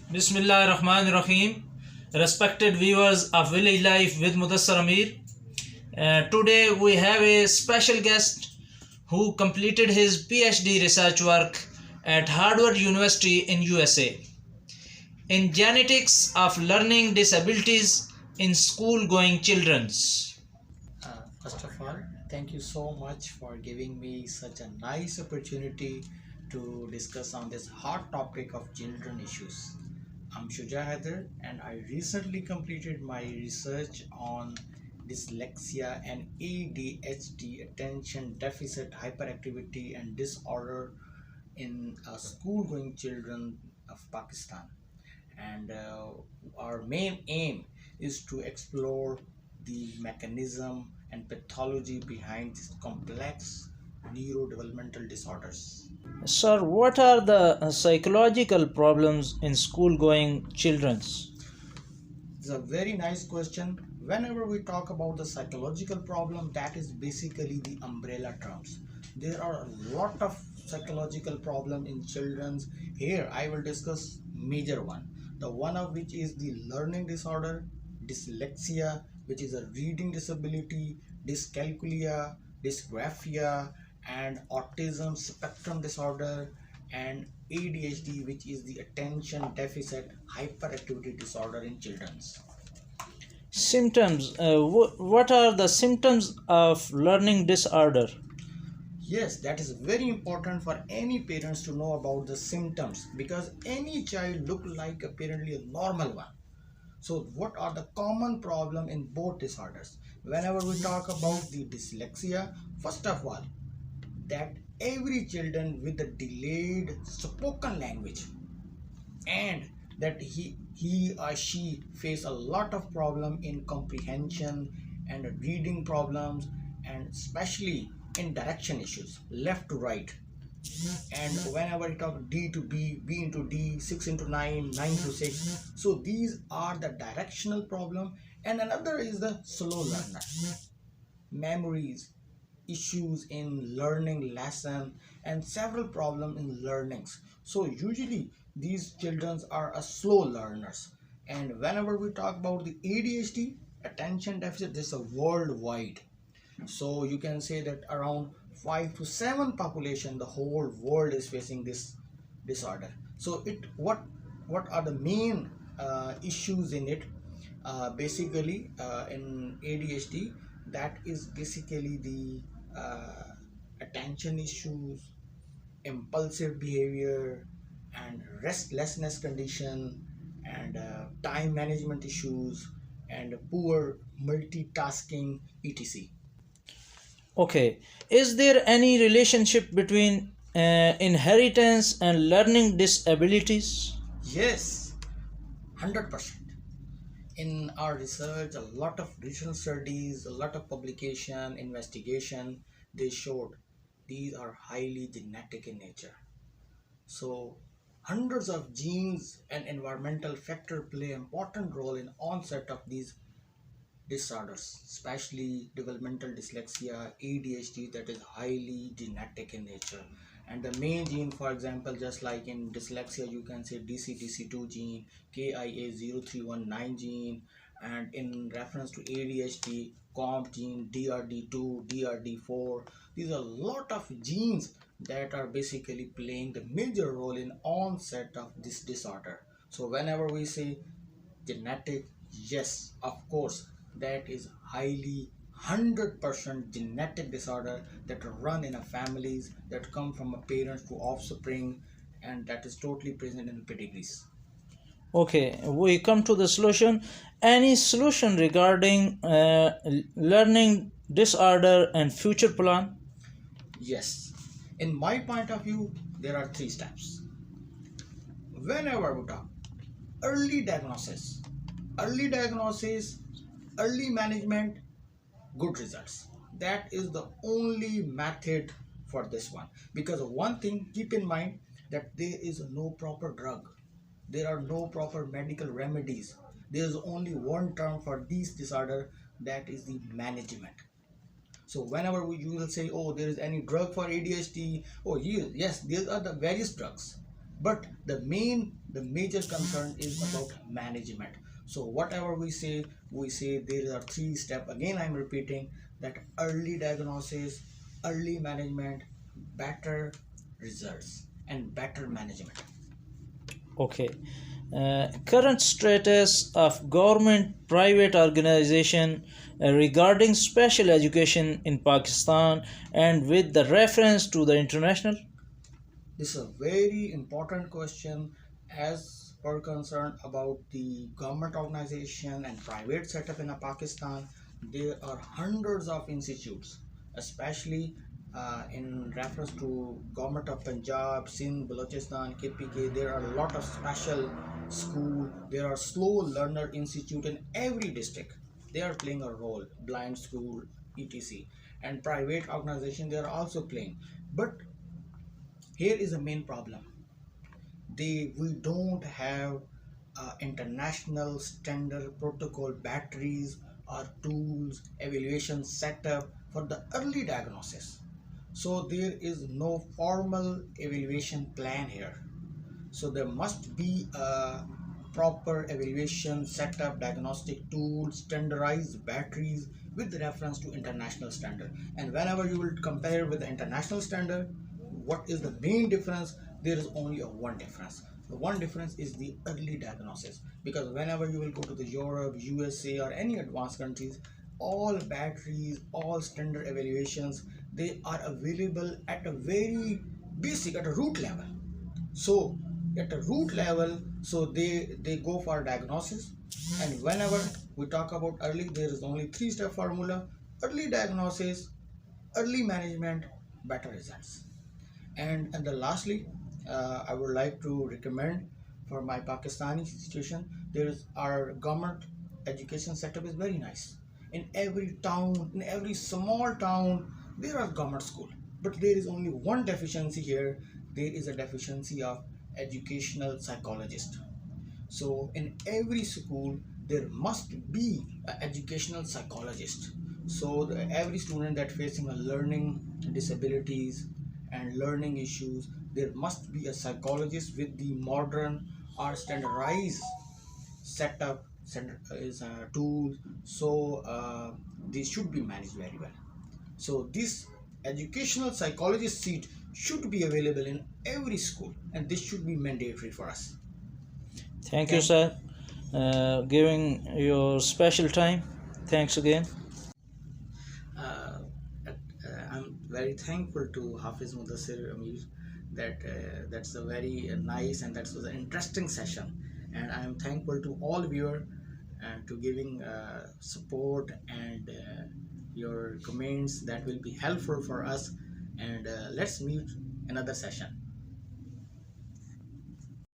Bismillah Rahman Rahim. Respected viewers of Village Life with Mudassar Amir. Today we have a special guest who completed his PhD research work at Harvard University in USA in genetics of learning disabilities in school going children's. First of all, thank you so much for giving me such a nice opportunity to discuss on this hot topic of children issues. I'm Shuja Haider and I recently completed my research on dyslexia and ADHD, attention deficit hyperactivity and disorder in school going children of Pakistan. And our main aim is to explore the mechanism and pathology behind these complex neurodevelopmental disorders. Sir, what are the psychological problems in school going children's? It's a very nice question. Whenever we talk about the psychological problem, that is basically the umbrella terms. There are a lot of psychological problem in children's. Here I will discuss major one. The one of which is the learning disorder, dyslexia, which is a reading disability, dyscalculia, dysgraphia, and autism spectrum disorder, and ADHD, which is the attention deficit hyperactivity disorder in children's. Symptoms. What are the symptoms of learning disorder? Yes, that is very important for any parents to know about the symptoms, because any child look like apparently a normal one. So what are the common problem in both disorders? Whenever we talk about the dyslexia, first of all, that every children with a delayed spoken language, and that he or she face a lot of problem in comprehension and reading problems, and especially in direction issues, left to right. And whenever we talk D to B, B into D, 6 into 9, 9 to 6, so these are the directional problem. And another is the slow learner, memories issues in learning lesson, and several problems in learnings. So usually these children are a slow learners. And whenever we talk about the ADHD, attention deficit, this is a worldwide. So you can say that around 5 to 7 population, the whole world is facing this disorder. So what are the main issues in it? Basically in ADHD, that is basically the attention issues, impulsive behavior, and restlessness condition, and time management issues, and poor multitasking, etc. Okay, is there any relationship between inheritance and learning disabilities? Yes, 100%. In our research, a lot of recent studies, a lot of publication, investigation, they showed these are highly genetic in nature. So hundreds of genes and environmental factors play an important role in onset of these disorders, especially developmental dyslexia, ADHD, that is highly genetic in nature. And the main gene, for example, just like in dyslexia, you can say DCDC2 gene, KIA0319 gene, and in reference to ADHD, COMP gene, DRD2, DRD4. These are a lot of genes that are basically playing the major role in onset of this disorder. So whenever we say genetic, yes, of course, that is highly 100% genetic disorder that run in a families, that come from a parents to offspring, and that is totally present in pedigrees. Okay, we come to the solution. Any solution regarding learning disorder and future plan? Yes, in my point of view, there are 3 steps. Whenever we talk early diagnosis, early diagnosis, early management, good results. That is the only method for this one. Because one thing, keep in mind that there is no proper drug, there are no proper medical remedies. There is only one term for this disorder, that is the management. So whenever you will say, oh, there is any drug for ADHD, oh yes, these are the various drugs, but the the major concern is about management. So whatever we say there are 3 steps. Again, I'm repeating that: early diagnosis, early management, better results, and better management. Okay. Current status of government private organization regarding special education in Pakistan and with the reference to the international. This is a very important question as per concern about the government organization and private setup in Pakistan. There are hundreds of institutes, especially in reference to government of Punjab, Sindh, Balochistan, KPK. There are a lot of special school. There are slow learner institute in every district. They are playing a role, blind school, etc. And private organization, they are also playing. But here is the main problem: we don't have international standard protocol batteries or tools evaluation setup for the early diagnosis. So there is no formal evaluation plan here. So there must be a proper evaluation setup, diagnostic tools, standardized batteries with reference to international standard. And whenever you will compare with the international standard, what is the main difference? There is only a one difference. The one difference is the early diagnosis, because whenever you will go to the Europe, USA, or any advanced countries, all batteries, all standard evaluations, they are available at a very basic, at a root level. So at a root level, so they go for diagnosis. And whenever we talk about early, there is only 3-step formula: early diagnosis, early management, better results. And then lastly, I would like to recommend for my Pakistani situation, there is our government education setup is very nice. In every town, in every small town, there are government school. But there is only one deficiency here. There is a deficiency of educational psychologist. So in every school there must be an educational psychologist. So every student that facing a learning disabilities and learning issues, there must be a psychologist with the modern or standardized setup, tools. So these should be managed very well. So this educational psychologist seat should be available in every school, and this should be mandatory for us. Thank you, Thank sir, giving your special time. Thanks again. uh, I'm very thankful to Hafiz Mudassir Amir that that's a very nice and that was an interesting session, and I am thankful to all viewers and to giving support and your comments that will be helpful for us. And let's meet another session.